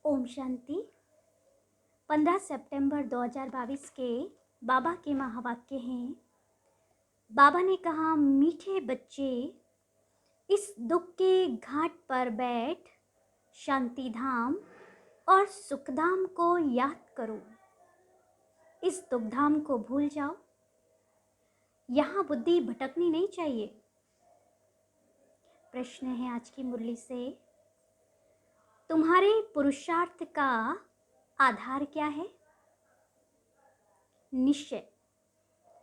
ओम शांति। 15 सितंबर 2022 के बाबा के महावाक्य हैं। बाबा ने कहा, मीठे बच्चे, इस दुख के घाट पर बैठ शांति धाम और सुखधाम को याद करो। इस दुखधाम को भूल जाओ। यहाँ बुद्धि भटकनी नहीं चाहिए। प्रश्न है आज की मुरली से, तुम्हारे पुरुषार्थ का आधार क्या है? निश्चय।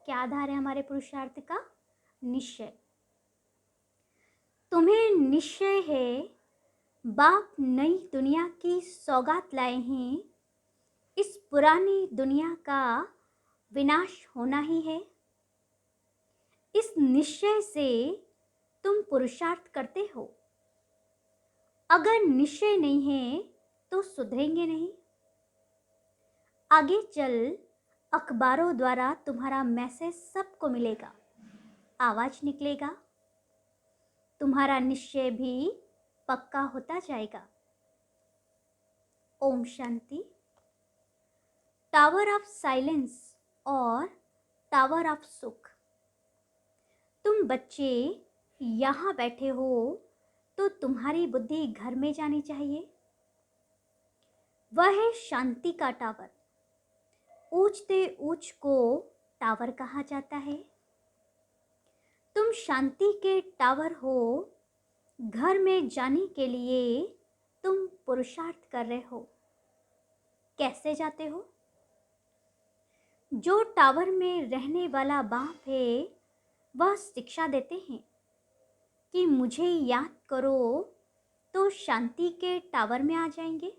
क्या आधार है हमारे पुरुषार्थ का? निश्चय। तुम्हें निश्चय है बाप नई दुनिया की सौगात लाए हैं। इस पुरानी दुनिया का विनाश होना ही है। इस निश्चय से तुम पुरुषार्थ करते हो। अगर निश्चय नहीं है तो सुधरेंगे नहीं। आगे चल अखबारों द्वारा तुम्हारा मैसेज सबको मिलेगा, आवाज निकलेगा, तुम्हारा निश्चय भी पक्का होता जाएगा। Om Shanti. Tower of silence और टावर ऑफ सुख। तुम बच्चे यहाँ बैठे हो तो तुम्हारी बुद्धि घर में जानी चाहिए। वह है शांति का टावर। ऊंचते ऊंच को टावर कहा जाता है। तुम शांति के टावर हो। घर में जाने के लिए तुम पुरुषार्थ कर रहे हो। कैसे जाते हो? जो टावर में रहने वाला बाप है वह शिक्षा देते हैं कि मुझे याद करो तो शांति के टावर में आ जाएंगे।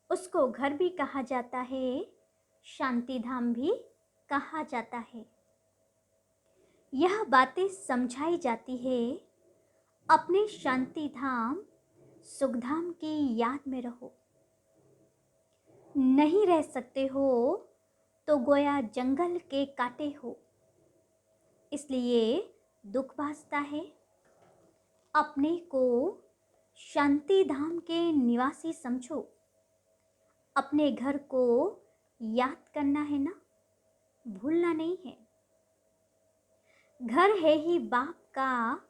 उसको घर भी कहा जाता है, शांति धाम भी कहा जाता है। यह बातें समझाई जाती है। अपने शांति धाम सुखधाम की याद में रहो। नहीं रह सकते हो तो गोया जंगल के कांटे हो, इसलिए दुख भासता है। अपने को शांति धाम के निवासी समझो। अपने घर को याद करना है ना, भूलना नहीं है। घर है ही बाप का,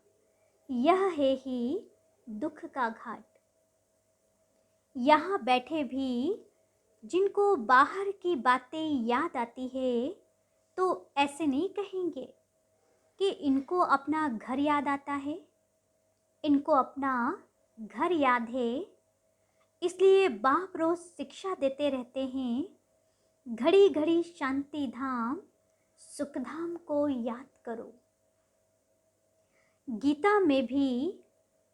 यह है ही दुख का घाट। यहाँ बैठे भी जिनको बाहर की बातें याद आती है तो ऐसे नहीं कहेंगे कि इनको अपना घर याद आता है, इनको अपना घर याद है। इसलिए बाप रोज शिक्षा देते रहते हैं, घड़ी घड़ी शांति धाम सुखधाम को याद करो। गीता में भी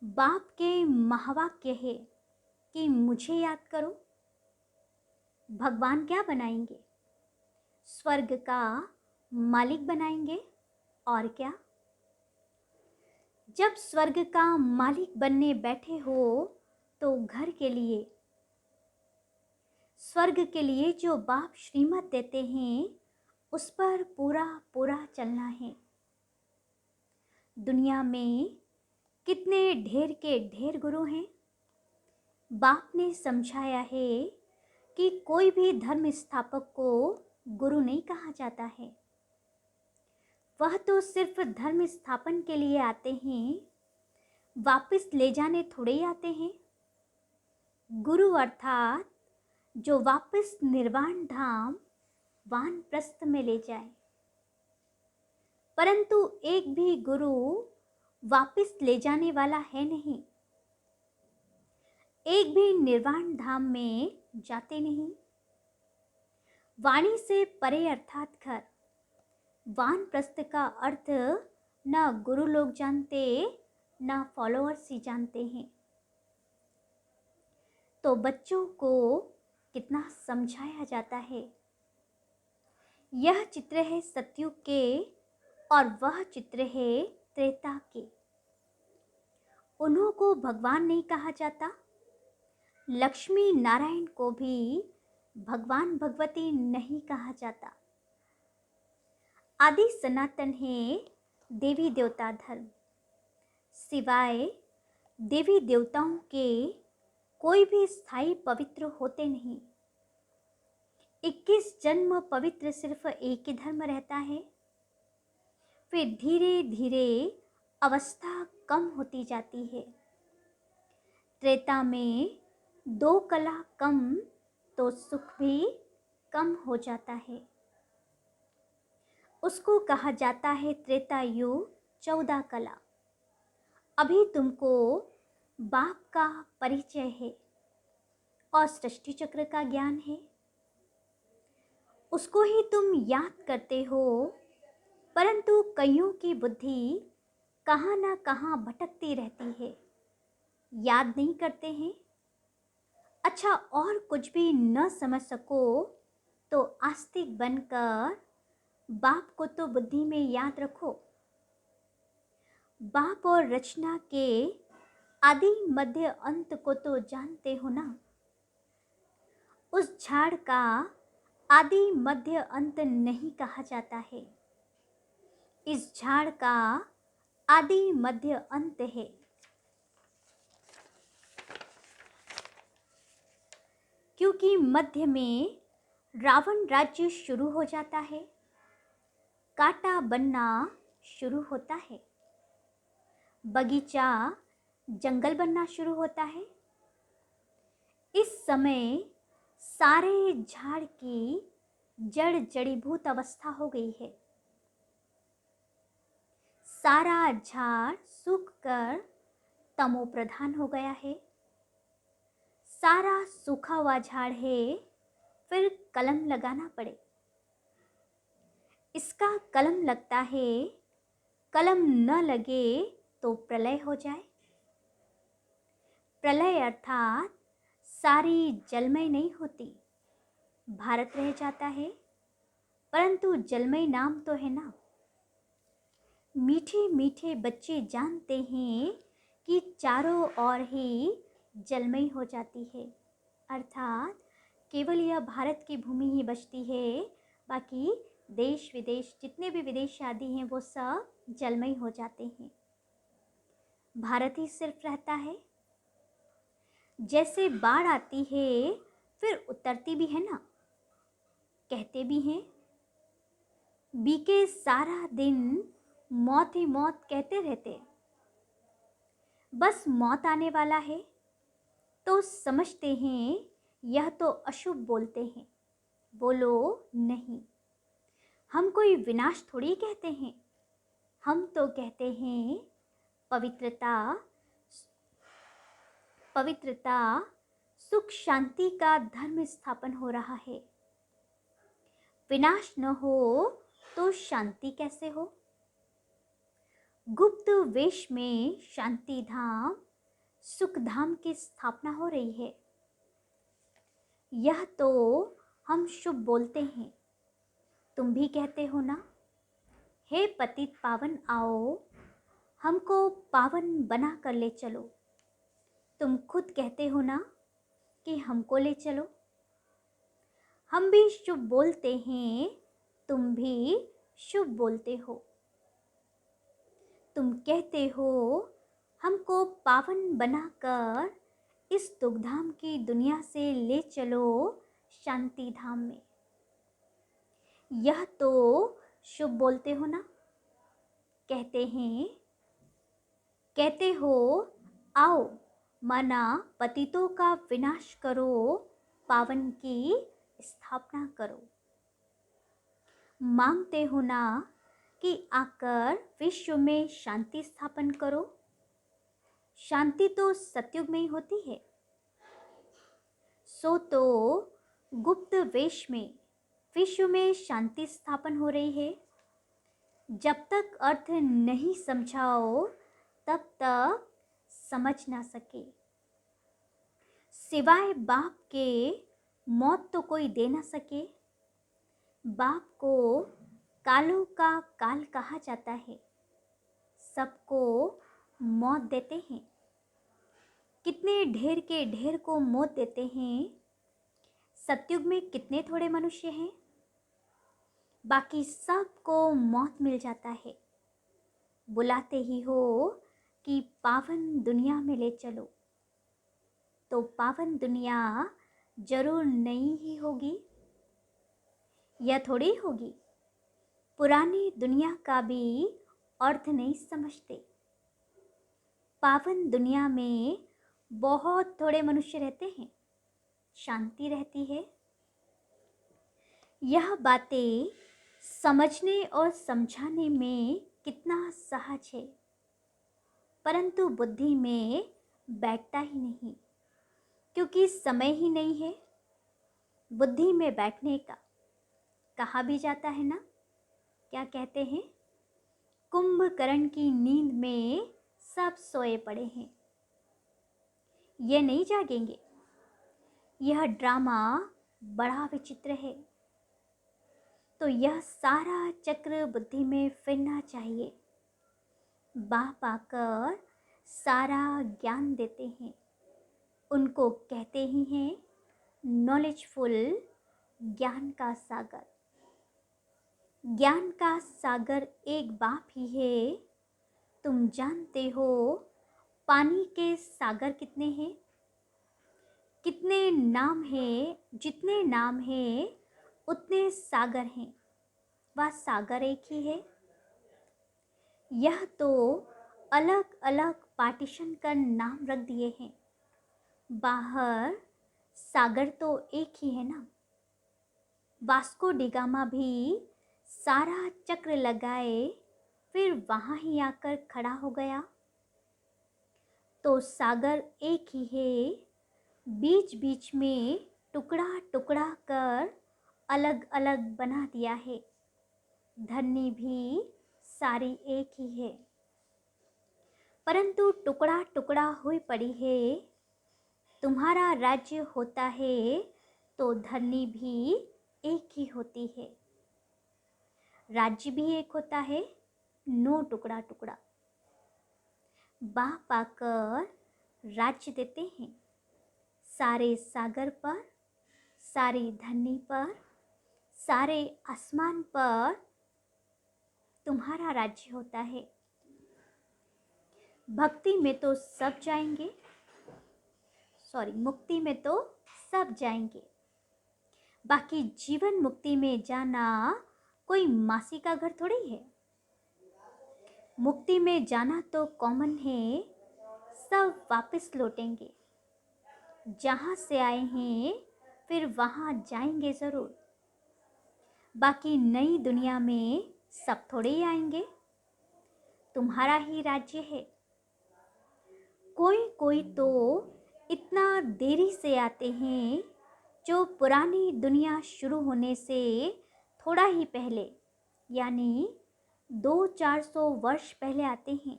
बाप के महावाक्य है कि मुझे याद करो। भगवान क्या बनाएंगे? स्वर्ग का मालिक बनाएंगे। और क्या? जब स्वर्ग का मालिक बनने बैठे हो तो घर के लिए, स्वर्ग के लिए जो बाप श्रीमत देते हैं उस पर पूरा पूरा चलना है। दुनिया में कितने ढेर के ढेर गुरु हैं। बाप ने समझाया है कि कोई भी धर्म स्थापक को गुरु नहीं कहा जाता है। वह तो सिर्फ धर्म स्थापन के लिए आते हैं, वापस ले जाने थोड़े ही आते हैं। गुरु अर्थात जो वापस निर्वाण धाम वानप्रस्थ में ले जाए। परंतु एक भी गुरु वापस ले जाने वाला है नहीं। एक भी निर्वाण धाम में जाते नहीं। वाणी से परे अर्थात घर। वानप्रस्थ का अर्थ न गुरु लोग जानते न फॉलोअर्स ही जानते हैं। तो बच्चों को कितना समझाया जाता है। यह चित्र है सतयुग के और वह चित्र है त्रेता के। उन्हों को भगवान नहीं कहा जाता। लक्ष्मी नारायण को भी भगवान भगवती नहीं कहा जाता। आदि सनातन है देवी देवता धर्म। सिवाय देवी देवताओं के कोई भी स्थायी पवित्र होते नहीं। 21 जन्म पवित्र सिर्फ एक ही धर्म रहता है। फिर धीरे धीरे अवस्था कम होती जाती है। त्रेता में 2 कला कम तो सुख भी कम हो जाता है। उसको कहा जाता है त्रेता युग 14 कला। अभी तुमको बाप का परिचय है और सृष्टि चक्र का ज्ञान है। उसको ही तुम याद करते हो, परंतु कईयों की बुद्धि कहाँ ना कहाँ भटकती रहती है, याद नहीं करते हैं। अच्छा, और कुछ भी न समझ सको तो आस्तिक बनकर बाप को तो बुद्धि में याद रखो। बाप और रचना के आदि मध्य अंत को तो जानते हो ना। उस झाड़ का आदि मध्य अंत नहीं कहा जाता है। इस झाड़ का आदि मध्य अंत है। क्योंकि मध्य में रावण राज्य शुरू हो जाता है, कांटा बनना शुरू होता है, बगीचा जंगल बनना शुरू होता है। इस समय सारे झाड़ की जड़ जड़ीभूत अवस्था हो गई है। सारा झाड़ सूखकर तमो प्रधान हो गया है। सारा सूखा हुआ झाड़ है, फिर कलम लगाना पड़े। इसका कलम लगता है, कलम न लगे तो प्रलय हो जाए। प्रलय अर्थात सारी जलमय नहीं होती, भारत रह जाता है, परंतु जलमय नाम तो है ना। मीठे मीठे बच्चे जानते हैं कि चारों ओर ही जलमय हो जाती है, अर्थात केवल यह भारत की भूमि ही बचती है, बाकी देश विदेश जितने भी विदेश आदि हैं वो सब जलमय हो जाते हैं। भारत ही सिर्फ रहता है। जैसे बाढ़ आती है फिर उतरती भी है ना। कहते भी हैं बीके सारा दिन मौत ही मौत कहते रहते। बस मौत आने वाला है तो समझते हैं यह तो अशुभ बोलते हैं। बोलो नहीं, हम कोई विनाश थोड़ी कहते हैं। हम तो कहते हैं पवित्रता, पवित्रता, सुख शांति का धर्म स्थापन हो रहा है। विनाश न हो तो शांति कैसे हो। गुप्त वेश में शांति धाम, सुख धाम की स्थापना हो रही है। यह तो हम शुभ बोलते हैं। तुम भी कहते हो ना, हे पतित पावन आओ, हमको पावन बना कर ले चलो। तुम खुद कहते हो ना कि हमको ले चलो। हम भी शुभ बोलते हैं, तुम भी शुभ बोलते हो। तुम कहते हो हमको पावन बनाकर इस दुखधाम की दुनिया से ले चलो शांति धाम में। यह तो शुभ बोलते हो ना। कहते हैं, कहते हो आओ मना पतितों का विनाश करो, पावन की स्थापना करो। मांगते हो ना कि आकर विश्व में शांति स्थापन करो। शांति तो सतयुग में ही होती है। सो तो गुप्त वेश में विश्व में शांति स्थापन हो रही है। जब तक अर्थ नहीं समझाओ तब तक समझ ना सके। सिवाय बाप के मौत तो कोई दे ना सके। बाप को कालों का काल कहा जाता है। सबको मौत देते हैं। कितने ढेर के ढेर को मौत देते हैं। सतयुग में कितने थोड़े मनुष्य हैं, बाकी सबको मौत मिल जाता है। बुलाते ही हो कि पावन दुनिया में ले चलो। तो पावन दुनिया जरूर नई ही होगी। यह थोड़ी होगी। पुरानी दुनिया का भी अर्थ नहीं समझते। पावन दुनिया में बहुत थोड़े मनुष्य रहते हैं, शांति रहती है। यह बातें समझने और समझाने में कितना सहज है, परंतु बुद्धि में बैठता ही नहीं, क्योंकि समय ही नहीं है बुद्धि में बैठने का। कहा भी जाता है ना, क्या कहते हैं, कुंभकर्ण की नींद में सब सोए पड़े हैं, ये नहीं जागेंगे। यह ड्रामा बड़ा विचित्र है। तो यह सारा चक्र बुद्धि में फिरना चाहिए। बाह पाकर सारा ज्ञान देते हैं, उनको कहते ही हैं नॉलेजफुल, ज्ञान का सागर। ज्ञान का सागर एक बाप ही है। तुम जानते हो पानी के सागर कितने हैं? कितने नाम हैं? जितने नाम हैं उतने सागर हैं। वह सागर एक ही है। यह तो अलग अलग पार्टीशन कर नाम रख दिए हैं। बाहर सागर तो एक ही है ना। वास्को डिगामा भी सारा चक्र लगाए, फिर वहाँ ही आकर खड़ा हो गया। तो सागर एक ही है, बीच बीच में टुकड़ा टुकड़ा कर अलग अलग बना दिया है। धरनी भी सारी एक ही है, परंतु टुकड़ा टुकड़ा हुई पड़ी है। तुम्हारा राज्य होता है तो धरनी भी एक ही होती है, राज्य भी एक होता है, नो टुकड़ा टुकड़ा। बाह पाकर राज्य देते हैं सारे सागर पर, सारी धरनी पर, सारे आसमान पर तुम्हारा राज्य होता है। भक्ति में तो सब जाएंगे, मुक्ति में तो सब जाएंगे। बाकी जीवन मुक्ति में जाना कोई मासी का घर थोड़ी है। मुक्ति में जाना तो कॉमन है, सब वापस लौटेंगे। जहाँ से आए हैं फिर वहाँ जाएंगे ज़रूर। बाकी नई दुनिया में सब थोड़े ही आएंगे, तुम्हारा ही राज्य है। कोई कोई तो इतना देरी से आते हैं, जो पुरानी दुनिया शुरू होने से थोड़ा ही पहले, यानी 200-400 वर्ष पहले आते हैं।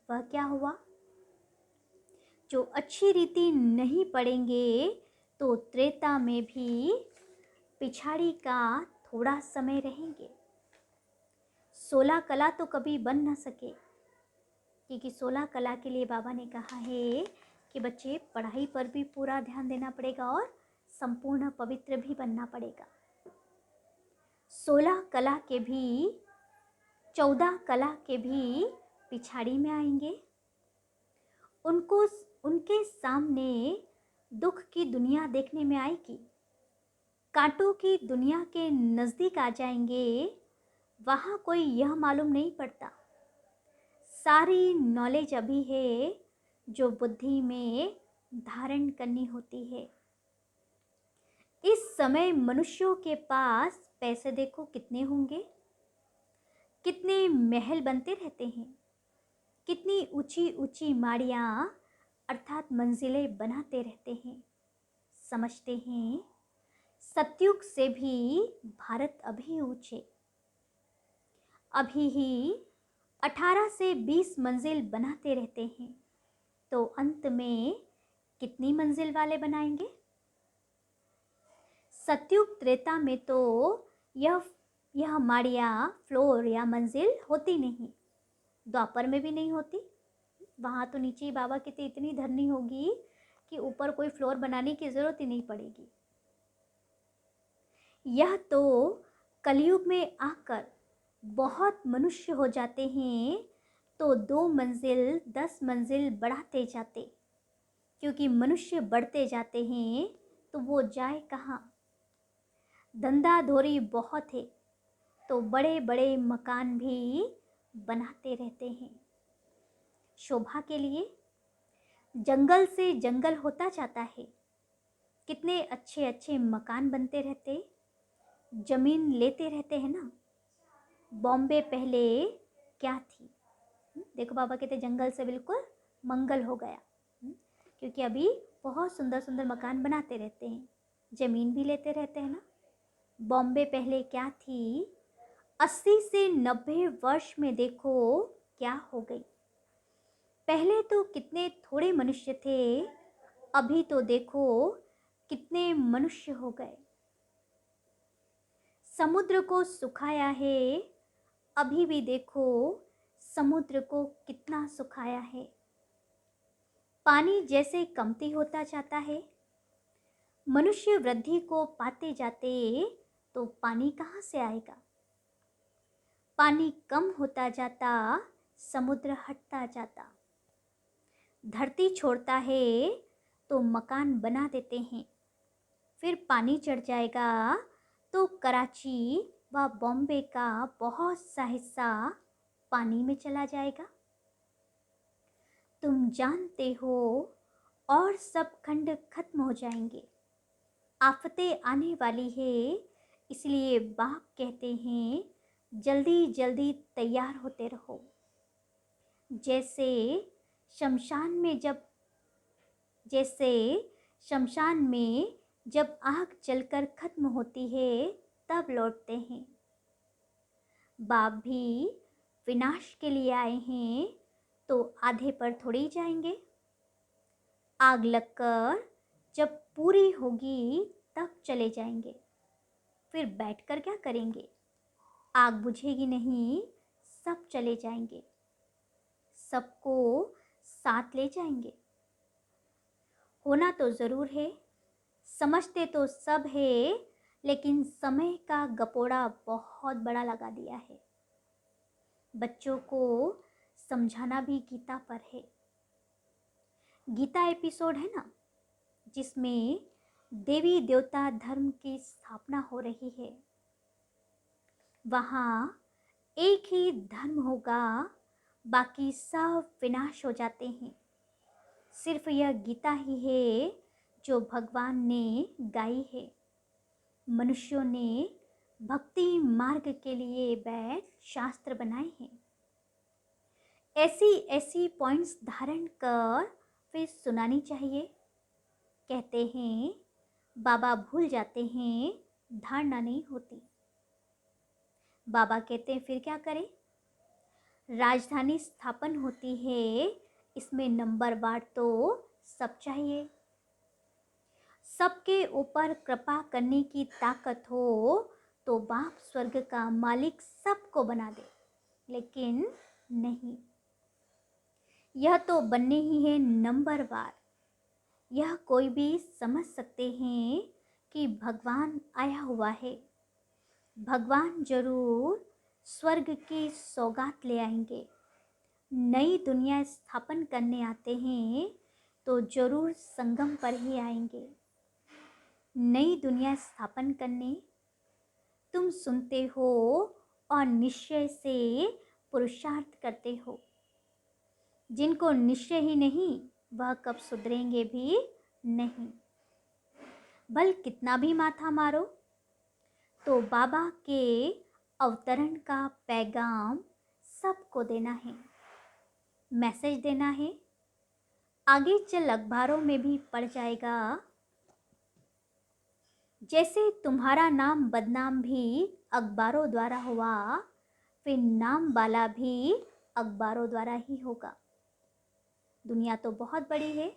वह क्या हुआ? जो अच्छी रीति नहीं पढ़ेंगे तो त्रेता में भी पिछाड़ी का थोड़ा समय रहेंगे। 16 कला तो कभी बन ना सके, क्योंकि 16 कला के लिए बाबा ने कहा है कि बच्चे पढ़ाई पर भी पूरा ध्यान देना पड़ेगा और संपूर्ण पवित्र भी बनना पड़ेगा। 16 कला के भी 14 कला के भी पिछाड़ी में आएंगे। उनको उनके सामने दुख की दुनिया देखने में आएगी। कांटों की दुनिया के नज़दीक आ जाएंगे, वहाँ कोई यह मालूम नहीं पड़ता। सारी नॉलेज अभी है जो बुद्धि में धारण करनी होती है। इस समय मनुष्यों के पास पैसे देखो कितने होंगे, कितने महल बनते रहते हैं, कितनी ऊंची ऊंची माड़ियाँ अर्थात मंजिलें बनाते रहते हैं। समझते हैं सतयुग से भी भारत अभी ऊंचे, अभी ही 18 से 20 मंजिल बनाते रहते हैं, तो अंत में कितनी मंजिल वाले बनाएंगे? सतयुग त्रेता में तो यह माड़ियाँ फ्लोर या मंजिल होती नहीं, द्वापर में भी नहीं होती। वहाँ तो नीचे ही बाबा कहते इतनी धरनी होगी कि ऊपर कोई फ्लोर बनाने की ज़रूरत ही नहीं पड़ेगी। यह तो कलयुग में आकर बहुत मनुष्य हो जाते हैं, तो 2 मंजिल 10 मंजिल बढ़ाते जाते। क्योंकि मनुष्य बढ़ते जाते हैं तो वो जाए कहाँ। धंधा धोरी बहुत है तो बड़े बड़े मकान भी बनाते रहते हैं शोभा के लिए। जंगल से जंगल होता जाता है, कितने अच्छे अच्छे मकान बनते रहते, जमीन लेते रहते हैं ना। बॉम्बे पहले क्या थी? देखो बाबा कहते जंगल से बिल्कुल मंगल हो गया। क्योंकि अभी बहुत सुंदर सुंदर मकान बनाते रहते हैं, जमीन भी लेते रहते हैं ना। बॉम्बे पहले क्या थी? 80 से 90 वर्ष में देखो क्या हो गई। पहले तो कितने थोड़े मनुष्य थे, अभी तो देखो कितने मनुष्य हो गए। समुद्र को सुखाया है, अभी भी देखो समुद्र को कितना सुखाया है। पानी जैसे कमती होता जाता है, मनुष्य वृद्धि को पाते जाते तो पानी कहाँ से आएगा। पानी कम होता जाता, समुद्र हटता जाता। धरती छोड़ता है तो मकान बना देते हैं, फिर पानी चढ़ जाएगा तो कराची व बॉम्बे का बहुत सा हिस्सा पानी में चला जाएगा। तुम जानते हो और सब खंड खत्म हो जाएंगे। आफतें आने वाली है, इसलिए बाप कहते हैं जल्दी जल्दी तैयार होते रहो। जैसे शमशान में जब आग जलकर खत्म होती है तब लौटते हैं। बाप भी विनाश के लिए आए हैं तो आधे पर थोड़ी जाएंगे। आग लगकर जब पूरी होगी तब चले जाएंगे, फिर बैठकर क्या करेंगे। आग बुझेगी नहीं, सब चले जाएंगे, सबको साथ ले जाएंगे। होना तो ज़रूर है, समझते तो सब है, लेकिन समय का गपोड़ा बहुत बड़ा लगा दिया है। बच्चों को समझाना भी गीता पर है। गीता एपिसोड है ना, जिसमें देवी देवता धर्म की स्थापना हो रही है। वहाँ एक ही धर्म होगा, बाकी सब विनाश हो जाते हैं। सिर्फ यह गीता ही है जो भगवान ने गाई है। मनुष्यों ने भक्ति मार्ग के लिए वैद शास्त्र बनाए हैं। ऐसी ऐसी पॉइंट्स धारण कर फिर सुनानी चाहिए। कहते हैं बाबा भूल जाते हैं, धारणा नहीं होती। बाबा कहते हैं फिर क्या करें। राजधानी स्थापन होती है, इसमें नंबरवार तो सब चाहिए। सबके ऊपर कृपा करने की ताकत हो तो बाप स्वर्ग का मालिक सबको बना दे, लेकिन नहीं। यह तो बनने ही है नंबरवार। यह कोई भी समझ सकते हैं कि भगवान आया हुआ है। भगवान जरूर स्वर्ग की सौगात ले आएंगे। नई दुनिया स्थापन करने आते हैं तो जरूर संगम पर ही आएंगे। नई दुनिया स्थापन करने तुम सुनते हो और निश्चय से पुरुषार्थ करते हो। जिनको निश्चय ही नहीं, वह कब सुधरेंगे भी नहीं। भल कितना भी माथा मारो तो बाबा के अवतरण का पैगाम सबको देना है, मैसेज देना है। आगे चल अखबारों में भी पड़ जाएगा। जैसे तुम्हारा नाम बदनाम भी अखबारों द्वारा हुआ, फिर नाम वाला भी अखबारों द्वारा ही होगा। दुनिया तो बहुत बड़ी है,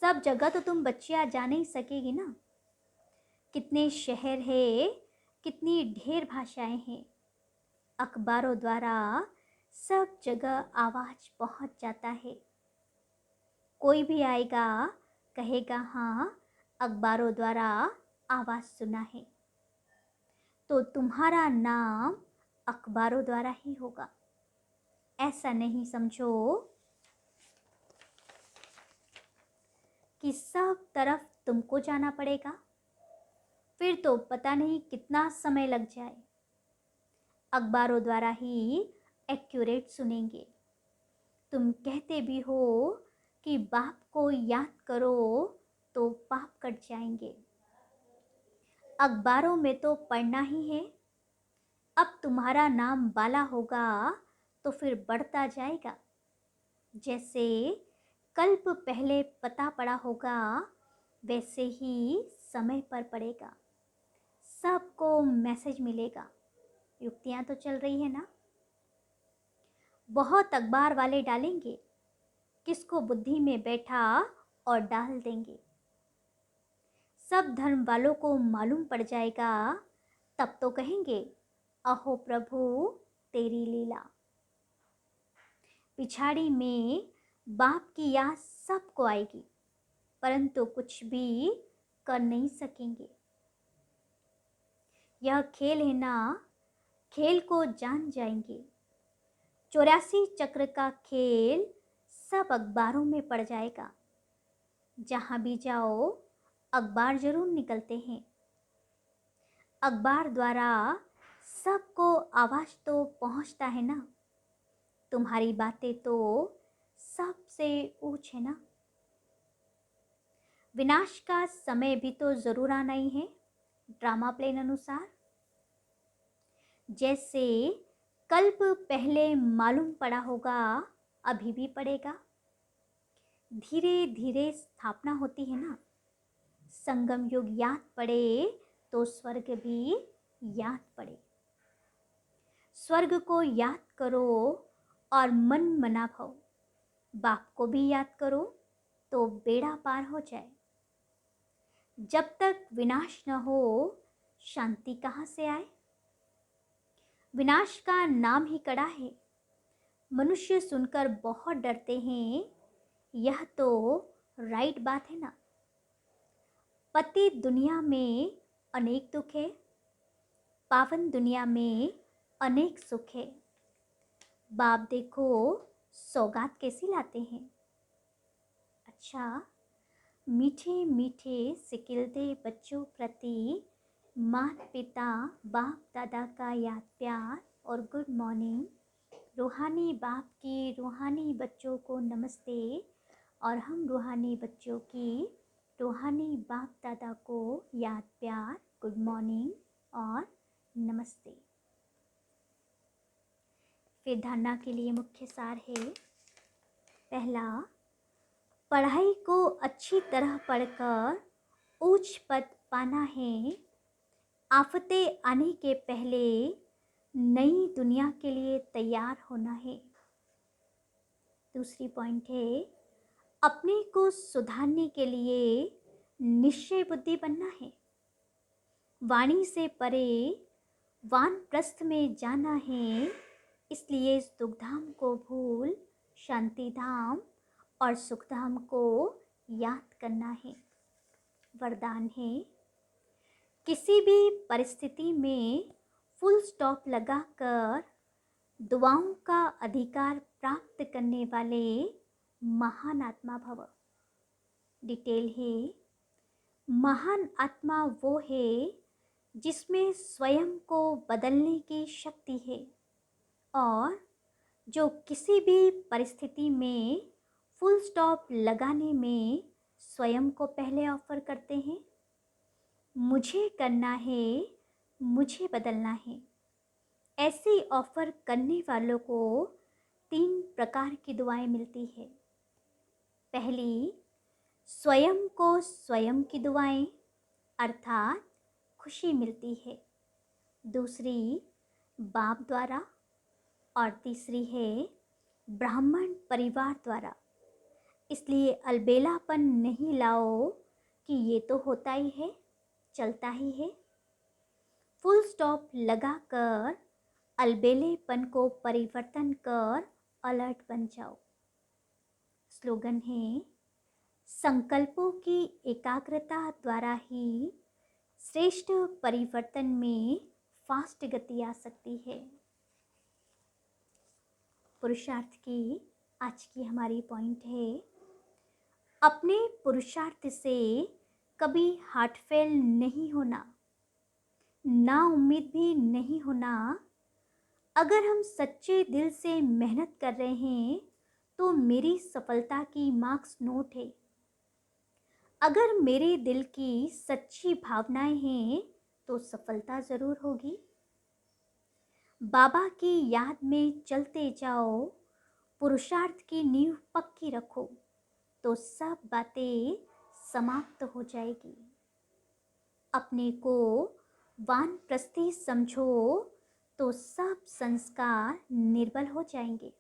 सब जगह तो तुम बच्चियां जा नहीं सकेगी ना। कितने शहर है, कितनी ढेर भाषाएं हैं। अखबारों द्वारा सब जगह आवाज़ पहुंच जाता है। कोई भी आएगा कहेगा हाँ अखबारों द्वारा आवाज़ सुना है, तो तुम्हारा नाम अखबारों द्वारा ही होगा। ऐसा नहीं समझो कि सब तरफ तुमको जाना पड़ेगा, फिर तो पता नहीं कितना समय लग जाए। अखबारों द्वारा ही एक्यूरेट सुनेंगे। तुम कहते भी हो कि बाप को याद करो तो पाप कट जाएंगे। अखबारों में तो पढ़ना ही है। अब तुम्हारा नाम बाला होगा तो फिर बढ़ता जाएगा। जैसे कल्प पहले पता पड़ा होगा वैसे ही समय पर पड़ेगा। सबको मैसेज मिलेगा। युक्तियां तो चल रही है ना। बहुत अखबार वाले डालेंगे, किसको बुद्धि में बैठा और डाल देंगे। सब धर्म वालों को मालूम पड़ जाएगा, तब तो कहेंगे अहो प्रभु तेरी लीला। पिछाड़ी में बाप की याद सबको आएगी, परंतु कुछ भी कर नहीं सकेंगे। यह खेल है ना, खेल को जान जाएंगे। 84 चक्र का खेल सब अखबारों में पड़ जाएगा। जहाँ भी जाओ अखबार जरूर निकलते हैं। अखबार द्वारा सबको आवाज़ तो पहुँचता है ना। तुम्हारी बातें तो सबसे ऊंच है ना। विनाश का समय भी तो जरूर आना ही है, ड्रामा प्लेन अनुसार। जैसे कल्प पहले मालूम पड़ा होगा, अभी भी पड़ेगा। धीरे धीरे स्थापना होती है ना। संगम युग याद पड़े तो स्वर्ग भी याद पड़े। स्वर्ग को याद करो और मन मना भव। बाप को भी याद करो तो बेड़ा पार हो जाए। जब तक विनाश न हो शांति कहाँ से आए। विनाश का नाम ही कड़ा है। मनुष्य सुनकर बहुत डरते हैं। यह तो राइट बात है ना। पति दुनिया में अनेक दुख है, पावन दुनिया में अनेक सुख है। बाप देखो सौगात कैसी लाते हैं। अच्छा, मीठे मीठे सिकिलते बच्चों प्रति माता पिता बाप दादा का याद प्यार और गुड मॉर्निंग। रूहानी बाप की रूहानी बच्चों को नमस्ते और हम रूहानी बच्चों की रूहानी बाप दादा को याद प्यार, गुड मॉर्निंग और नमस्ते। फिर धारणा के लिए मुख्य सार है। पहला, पढ़ाई को अच्छी तरह पढ़कर उच्च पद पाना है। आफतें आने के पहले नई दुनिया के लिए तैयार होना है। दूसरी पॉइंट है, अपने को सुधारने के लिए निश्चय बुद्धि बनना है। वाणी से परे वानप्रस्थ में जाना है। इसलिए इस दुखधाम को भूल शांति धाम और सुखधाम को याद करना है। वरदान है, किसी भी परिस्थिति में फुल स्टॉप लगाकर दुआओं का अधिकार प्राप्त करने वाले महान आत्मा भव। डिटेल है, महान आत्मा वो है जिसमें स्वयं को बदलने की शक्ति है और जो किसी भी परिस्थिति में फुल स्टॉप लगाने में स्वयं को पहले ऑफर करते हैं। मुझे करना है, मुझे बदलना है। ऐसी ऑफर करने वालों को 3 प्रकार की दुआएं मिलती है। पहली, स्वयं को स्वयं की दुआएं अर्थात खुशी मिलती है। दूसरी, बाप द्वारा और तीसरी है ब्राह्मण परिवार द्वारा। इसलिए अलबेलापन नहीं लाओ कि ये तो होता ही है, चलता ही है। फुल स्टॉप लगाकर अलबेलेपन को परिवर्तन कर अलर्ट बन जाओ। स्लोगन है, संकल्पों की एकाग्रता द्वारा ही श्रेष्ठ परिवर्तन में फास्ट गति आ सकती है। पुरुषार्थ की आज की हमारी पॉइंट है, अपने पुरुषार्थ से कभी हार्ट फेल नहीं होना, ना उम्मीद भी नहीं होना। अगर हम सच्चे दिल से मेहनत कर रहे हैं तो मेरी सफलता की मार्क्स नोट है। अगर मेरे दिल की सच्ची भावनाएं हैं तो सफलता ज़रूर होगी। बाबा की याद में चलते जाओ, पुरुषार्थ की नींव पक्की रखो, तो सब बातें समाप्त हो जाएगी। अपने को वानप्रस्थी समझो तो सब संस्कार निर्बल हो जाएंगे।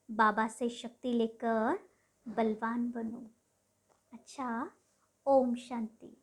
बाबा से शक्ति लेकर बलवान बनो। अच्छा, ओम शांति।